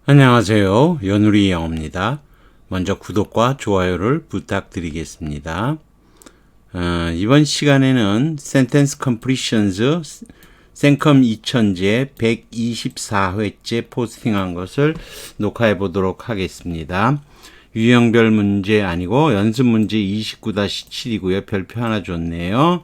안녕하세요. 연우리 영어입니다. 먼저 구독과 좋아요를 부탁드리겠습니다. 이번 시간에는 Sentence Completions 생컴 2000제 124회째 포스팅한 것을 녹화해 보도록 하겠습니다. 유형별 문제 아니고 연습 문제 29-7이고요. 별표 하나 줬네요.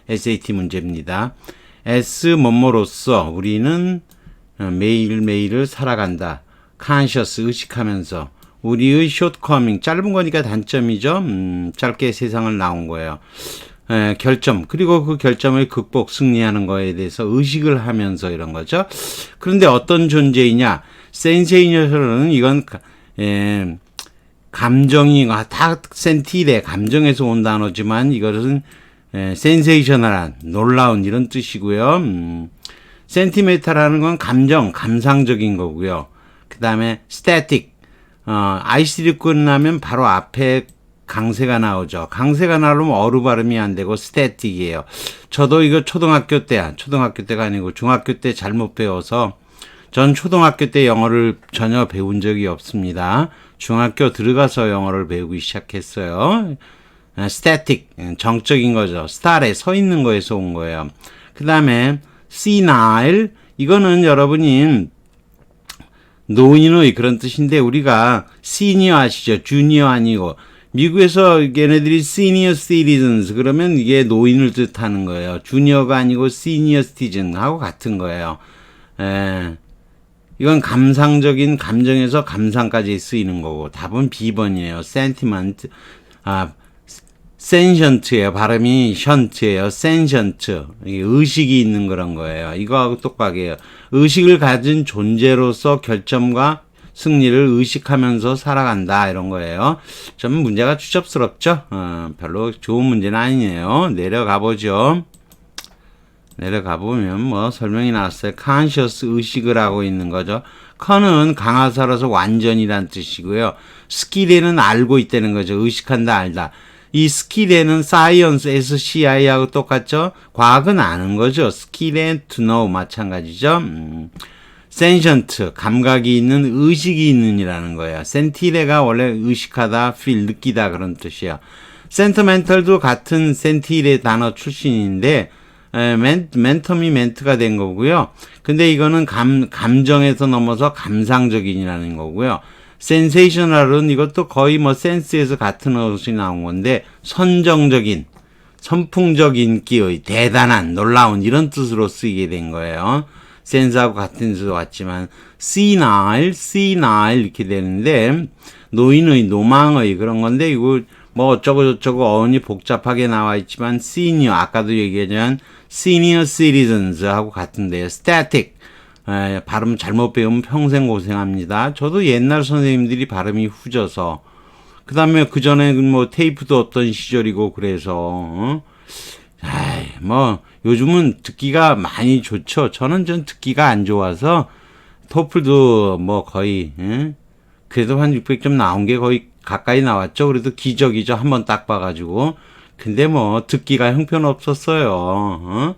SAT 문제입니다. S 뭐뭐로써 우리는 매일매일을 살아간다. conscious 의식하면서 우리의 shortcoming 짧은 거니까 단점이죠. 짧게 세상을 나온 거예요. 결점 그리고 그 결점을 극복 승리하는 거에 대해서 의식을 하면서 이런 거죠. 그런데 어떤 존재이냐? 센세이션은 이건 감정이 다 센티레 감정에서 온 단어지만 이것은 센세이셔널한 놀라운 이런 뜻이고요. 센티메타라는 건 감정 감상적인 거고요. 그 다음에 static IC를 끝나면 바로 앞에 강세가 나오죠. 강세가 나오면 어루 발음이 안 되고 static이에요. 저도 이거 초등학교 때가 아니고 중학교 때 잘못 배워서 전 초등학교 때 영어를 전혀 배운 적이 없습니다. 중학교 들어가서 영어를 배우기 시작했어요. static 정적인 거죠. star에 서 있는 거에서 온 거예요. 그 다음에 senile 이거는 여러분이 노인의 그런 뜻인데 우리가 시니어 아시죠? 주니어 아니고 미국에서 얘네들이 senior citizens 그러면 이게 노인을 뜻하는 거예요. 주니어가 아니고 senior citizen하고 같은 거예요. 이건 감상적인 감정에서 감상까지 쓰이는 거고 답은 B번이에요. sentiment sentient예요. 발음이 션트예요. sentient. 의식이 있는 그런 거예요. 이거하고 똑같아요. 의식을 가진 존재로서 결점과 승리를 의식하면서 살아간다 이런 거예요. 좀 문제가 추접스럽죠. 별로 좋은 문제는 아니에요. 내려가 보죠. 내려가 보면 뭐 설명이 나왔어요. conscious 의식을 하고 있는 거죠. con은 강화사라서 완전이란 뜻이고요. skill에는 알고 있다는 거죠. 의식한다 알다. 이 skill에는 science, SCI하고 똑같죠? 과학은 아는 거죠. skill에 to know 마찬가지죠. sentient, 감각이 있는, 의식이 있는 이라는 거예요. sentile가 원래 의식하다, feel, 느끼다 그런 뜻이에요. sentimental도 같은 sentile 단어 출신인데 men텀이 멘트가 된 거고요. 근데 이거는 감정에서 넘어서 감상적인이라는 거고요. 센세이셔널은 이것도 거의 뭐 센스에서 같은 것이 나온 건데 선정적인, 선풍적 인기의 대단한, 놀라운 이런 뜻으로 쓰이게 된 거예요. 센스하고 같은 뜻으로 왔지만 senile 이렇게 되는데 노인의, 노망의 그런 건데 이거 뭐 어쩌고 저쩌고 어원이 복잡하게 나와 있지만 senior 아까도 얘기했지만 senior citizens 하고 같은데요. static 발음 잘못 배우면 평생 고생합니다. 저도 옛날 선생님들이 발음이 후져서 그 다음에 그 전에 뭐 테이프도 없던 시절이고 그래서 뭐 요즘은 듣기가 많이 좋죠. 저는 좀 듣기가 안 좋아서 토플도 뭐 거의 그래도 한 600점 나온 게 거의 가까이 나왔죠. 그래도 기적이죠. 한번 딱 봐가지고 근데 뭐 듣기가 형편없었어요.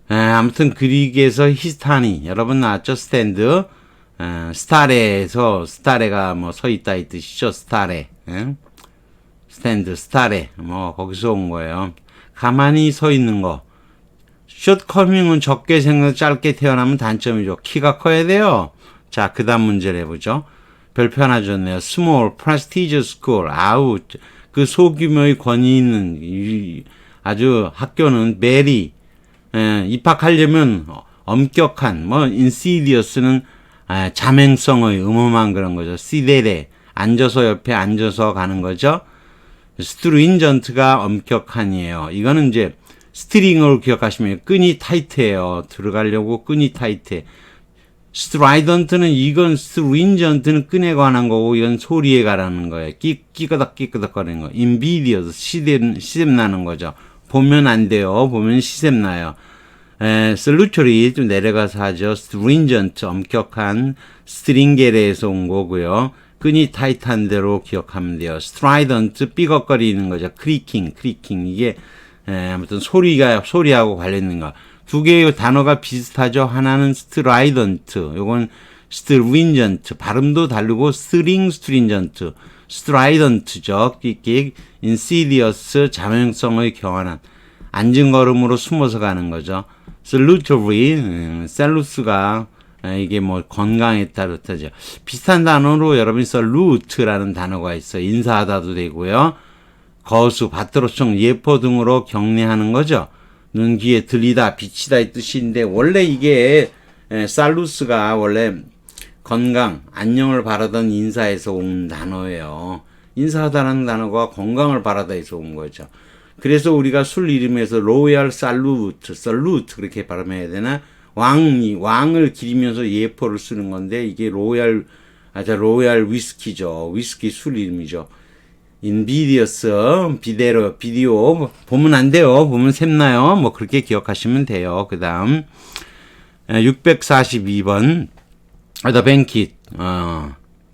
아무튼 그릭에서 히스타니 여러분 나왔죠. 스탠드 스타레에서 스타레가 뭐 서 있다 이 뜻이죠. 스타레 스탠드 스타레 뭐 거기서 온 거예요. 가만히 서 있는 거. 숏커밍은 적게 생겨 짧게 태어나면 단점이죠. 키가 커야 돼요. 자 그 다음 문제를 해보죠. 별표 하나 줬네요. small prestigious school 아우 그 소규모의 권위 있는 아주 학교는 very 입학하려면 엄격한 뭐 insidious는 자맹성의 음험한 그런 거죠. 시데레 앉아서 옆에 앉아서 가는 거죠. stringent가 엄격한이에요. 이거는 이제 스트링으로 기억하시면 끈이 타이트해요. 들어가려고 끈이 타이트해. strident는 이건 stringent는 끈에 관한 거고 이건 소리에 관한 거예요. 끼끄덕 거리는 거. invidious 시샘 나는 거죠. 보면 안 돼요. 보면 시샘 나요. salutary 좀 내려가서 하죠. stringent 엄격한 스트링게레에서 온 거고요. 끈이 타이트한 대로 기억하면 돼요. strident 삐걱거리는 거죠. creaking 이게 아무튼 소리하고 관련 있는 거. 두 개의 단어가 비슷하죠. 하나는 strident 요건 stringent, 발음도 다르고 stringent, strident죠. 끽끽, insidious, 자명성의 교환한, 앉은 걸음으로 숨어서 가는 거죠. salutary, 셀루스가 이게 뭐 건강에 따르다죠. 비슷한 단어로 여러분 salute라는 단어가 있어요. 인사하다도 되고요. 거수, 밭도로청, 예포 등으로 경례하는 거죠. 눈, 귀에 들리다, 비치다 이 뜻인데 원래 이게 살루스가 원래 건강, 안녕을 바라던 인사에서 온 단어예요. 인사하다는 단어가 건강을 바라다에서 온 거죠. 그래서 우리가 술 이름에서 로얄 살루트, 살루트 그렇게 발음해야 되나? 왕을 기리면서 예포를 쓰는 건데 이게 로얄 위스키죠. 위스키 술 이름이죠. 인비디어스, 비디오 보면 안 돼요. 보면 샘나요. 뭐 그렇게 기억하시면 돼요. 그 다음 642번 The Banquet,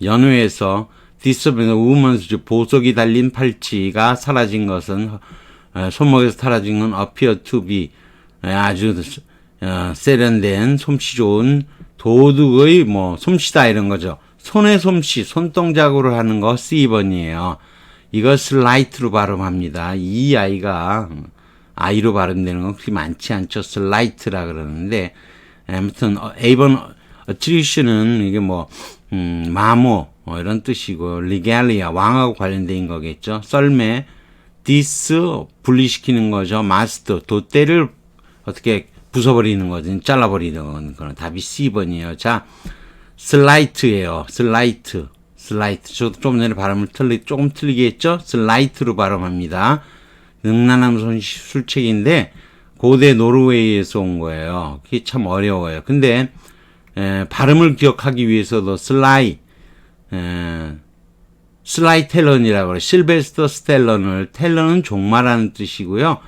연회에서 Disappeared Woman's 보석이 달린 팔찌가 사라진 것은 손목에서 사라진 건 appear to be 아주 세련된 솜씨 좋은 도둑의 뭐 솜씨다 이런 거죠. 손의 솜씨, 손동작으로 하는 거 C번이에요. 이거 슬라이트로 발음합니다. 이 아이가 아이로 발음되는 건 그렇게 많지 않죠. 슬라이트라 그러는데 아무튼 A번 attrition은 이게 뭐 마모 이런 뜻이고 regalia 왕하고 관련된 거겠죠. 썰매 dis 분리시키는 거죠. master 돛대를 어떻게 부숴버리는 거죠. 잘라버리는 거는 답이 C번이에요. 자, 슬라이트예요. 슬라이트. 저도 좀 전에 발음을 조금 틀리게 했죠. 슬라이트로 발음합니다. 능란함 술책인데 고대 노르웨이에서 온 거예요. 그게 참 어려워요. 근데 발음을 기억하기 위해서도 슬라이 텔런이라고 그래요. 실베스터 스텔런을 텔런은 종마라는 뜻이고요.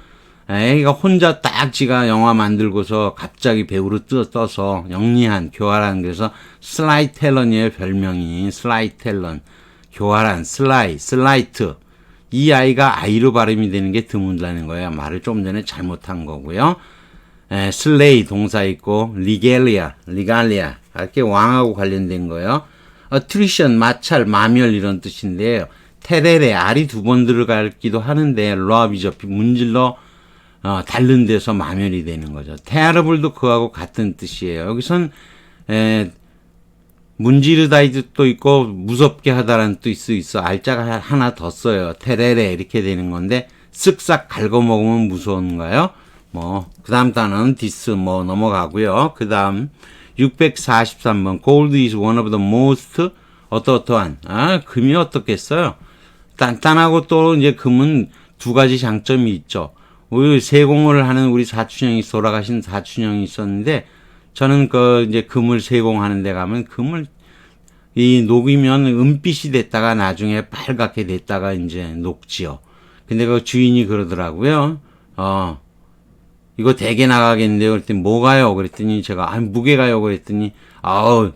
애가 혼자 딱 지가 영화 만들고서 갑자기 배우로 떠서 영리한 교활한 그래서 슬라이 텔런이에요. 별명이 슬라이 텔런 교활한 슬라이트 이 아이가 아이로 발음이 되는 게 드문다는 거예요. 말을 좀 전에 잘못한 거고요. 슬레이 동사 있고 리갈리아 이렇게 왕하고 관련된 거예요. attrition 마찰 마멸 이런 뜻인데요. 테레레 알이 두 번 들어가기도 하는데 love이죠. 문질러 다른 데서 마멸이 되는 거죠. terrible도 그하고 같은 뜻이에요. 여기선 문지르다이 뜻도 있고 무섭게 하다라는 뜻도 있어. 알자가 하나 더 써요. 테레레 이렇게 되는 건데 쓱싹 갉아먹으면 무서운가요? 뭐 그 다음 단어는 디스 뭐 넘어가고요. 그 다음 643번 Gold is one of the most 어떠한 금이 어떻겠어요? 단단하고 또 이제 금은 두 가지 장점이 있죠. 우리 세공을 하는 우리 사촌형이 돌아가신 사촌형이 있었는데 저는 이제 금을 세공하는 데 가면 금을 이 녹이면 은빛이 됐다가 나중에 빨갛게 됐다가 이제 녹지요. 근데 그 주인이 그러더라고요. 이거 대게 나가겠는데요. 그랬더니 뭐가요? 그랬더니 제가 무게가요. 그랬더니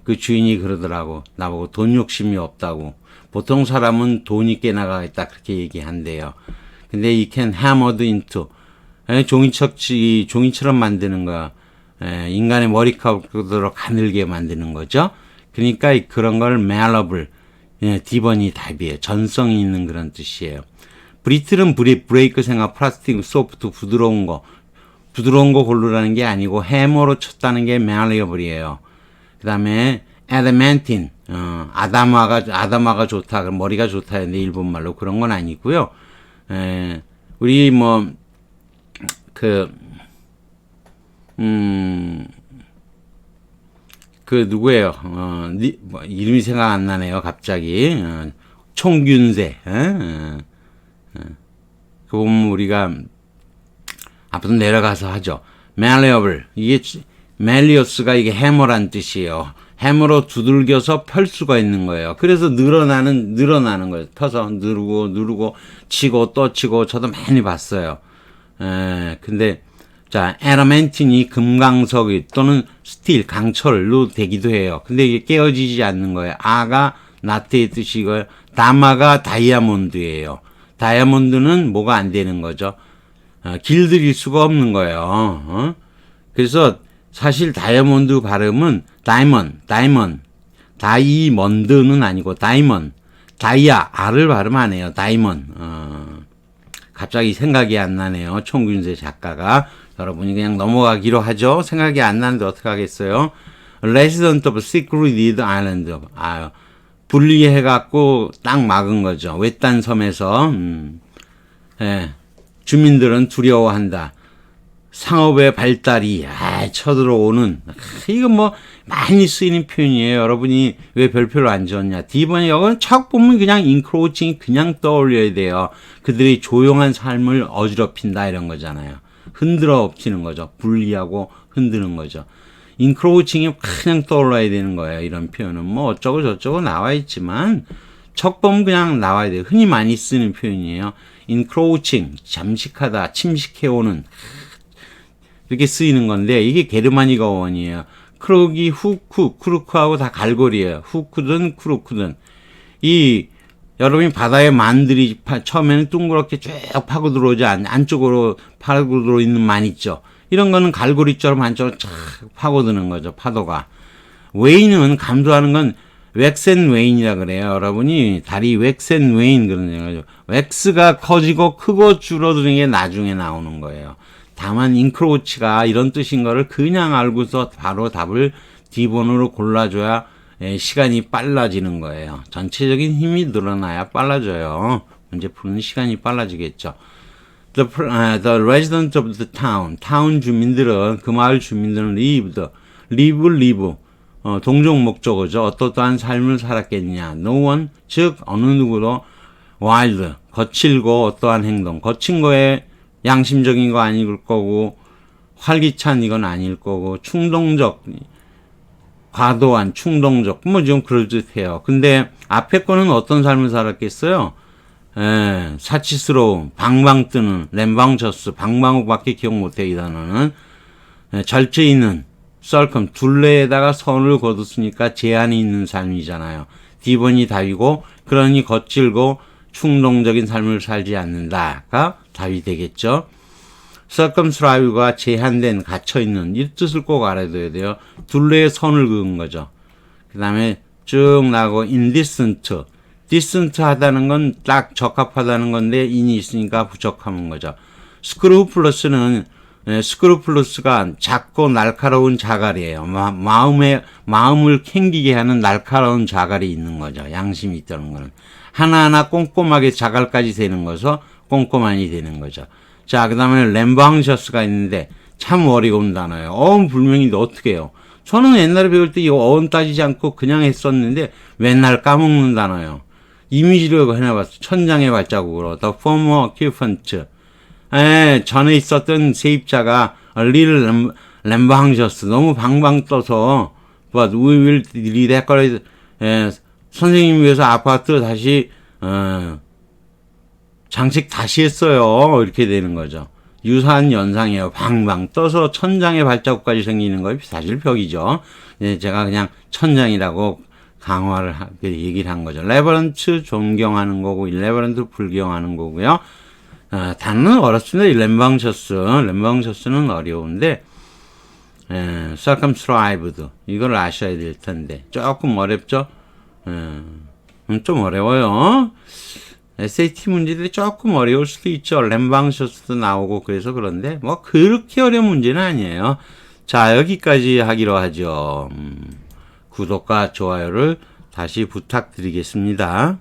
그 주인이 그러더라고. 나보고 돈 욕심이 없다고. 보통 사람은 돈 있게 나가겠다 그렇게 얘기한대요. 근데 he can hammered into 종이처럼 만드는 거, 인간의 머리카락으로 가늘게 만드는 거죠. 그러니까 그런 걸 malleable, D번이 답이에요. 전성이 있는 그런 뜻이에요. 브리틀은 브레이크 생각, 플라스틱, 소프트, 부드러운 거 고르라는 게 아니고 해머로 쳤다는 게 malleable이에요. 그 다음에 adamantine, 아담화가 좋다, 머리가 좋다 했는데 일본말로 그런 건 아니고요. 우리 누구예요? 이름이 생각 안 나네요, 갑자기. 총균세. 그 보면 우리가 앞으로 내려가서 하죠. malleable. 이게, malleous가 이게 해머란 뜻이에요. 해머로 두들겨서 펼 수가 있는 거예요. 그래서 늘어나는 거예요. 터서 누르고, 치고, 또 치고, 저도 많이 봤어요. 근데, 자, adamantine 금강석 또는 스틸, 강철로 되기도 해요. 근데 이게 깨어지지 않는 거예요. 아가 나트의 뜻이고요. 다마가 다이아몬드예요. 다이아몬드는 뭐가 안 되는 거죠. 길들일 수가 없는 거예요. 그래서 사실 다이아몬드 발음은 다이먼, 다이먼드는 아니고 다이먼. 다이아, R을 발음 안 해요. 다이먼. 갑자기 생각이 안 나네요. 총균세 작가가. 여러분이 그냥 넘어가기로 하죠. 생각이 안 나는데 어떡하겠어요. Resident of Secluded Island. 분리해갖고 딱 막은 거죠. 외딴 섬에서. 예, 주민들은 두려워한다. 상업의 발달이 쳐들어오는 이거 뭐 많이 쓰이는 표현이에요. 여러분이 왜 별표를 안 지었냐. D번에 이건 척 보면 그냥 인크로칭이 그냥 떠올려야 돼요. 그들이 조용한 삶을 어지럽힌다 이런 거잖아요. 흔들어 엎치는 거죠. 분리하고 흔드는 거죠. 인크로칭이 그냥 떠올라야 되는 거예요. 이런 표현은 뭐 어쩌고 저쩌고 나와 있지만 척 보면 그냥 나와야 돼요. 흔히 많이 쓰는 표현이에요. 인크로칭, 잠식하다, 침식해오는 이렇게 쓰이는 건데 이게 게르마니가 원이에요. 크루기, 후크, 크루크하고 다 갈고리예요. 후크든 크루크든. 여러분이 바다에 만들이 처음에는 둥그렇게 쭉 파고 들어오지 안쪽으로 파고 들어있는 만 있죠. 이런 거는 갈고리처럼 안쪽으로 쫙 파고드는 거죠. 파도가. 웨인은 감소하는 건 웩센 웨인이라 그래요. 여러분이 다리 웩센 웨인 그런 거죠. 웩스가 커지고 크고 줄어드는 게 나중에 나오는 거예요. 다만 인크로치가 이런 뜻인 거를 그냥 알고서 바로 답을 D번호로 골라줘야 시간이 빨라지는 거예요. 전체적인 힘이 늘어나야 빨라져요. 문제 푸는 시간이 빨라지겠죠. The residents of the town. 타운 주민들은, 그 마을 주민들은 live. 동종 목적어죠. 어떠한 삶을 살았겠냐. No one, 즉 어느 누구도 wild, 거칠고 어떠한 행동. 거친 거에 양심적인 거 아닐 거고 활기찬 이건 아닐 거고 충동적, 과도한, 충동적 뭐 좀 그럴듯해요. 근데 앞에 거는 어떤 삶을 살았겠어요? 사치스러움, 방방 뜨는, 램방저스, 방방곡밖에 기억 못해 이 단어는. 절제 있는, 썰컴, 둘레에다가 선을 거뒀으니까 제한이 있는 삶이잖아요. D번이 답이고 그러니 거칠고 충동적인 삶을 살지 않는다가 답이 되겠죠. circumscribe가 제한된, 갇혀있는 이 뜻을 꼭 알아둬야 돼요. 둘레에 선을 그은 거죠. 그 다음에 쭉 나고 indecent. decent 하다는 건 딱 적합하다는 건데 in이 있으니까 부적합한 거죠. scrupulous는 스크루플러스가 작고 날카로운 자갈이에요. 마음을 캥기게 하는 날카로운 자갈이 있는 거죠. 양심이 있다는 거는. 하나하나 꼼꼼하게 자갈까지 되는 거서 꼼꼼하니 되는 거죠. 자, 그 다음에 램방셔스가 있는데 참 어려운 단어예요. 어음 불명인데 어떻게 해요? 저는 옛날에 배울 때 이거 어음 따지지 않고 그냥 했었는데 맨날 까먹는 단어예요. 이미지로 해놔봤어. 천장의 발자국으로. The former occupant. 전에 있었던 세입자가 little 램방셔스. 너무 방방 떠서 but we will redecorate. 선생님 위해서 아파트 다시 장식 다시 했어요. 이렇게 되는 거죠. 유사한 연상이에요. 방방 떠서 천장에 발자국까지 생기는 거 사실 벽이죠. 제가 그냥 천장이라고 강화를 얘기를 한 거죠. 레버런트 존경하는 거고 레버런트 불경하는 거고요. 단어는 어렵습니다. 램방셔스는 어려운데 circumscribed 이걸 아셔야 될 텐데 조금 어렵죠. 좀 어려워요. SAT 문제들이 조금 어려울 수도 있죠. 램방셔스도 나오고 그래서 그런데 뭐 그렇게 어려운 문제는 아니에요. 자, 여기까지 하기로 하죠. 구독과 좋아요를 다시 부탁드리겠습니다.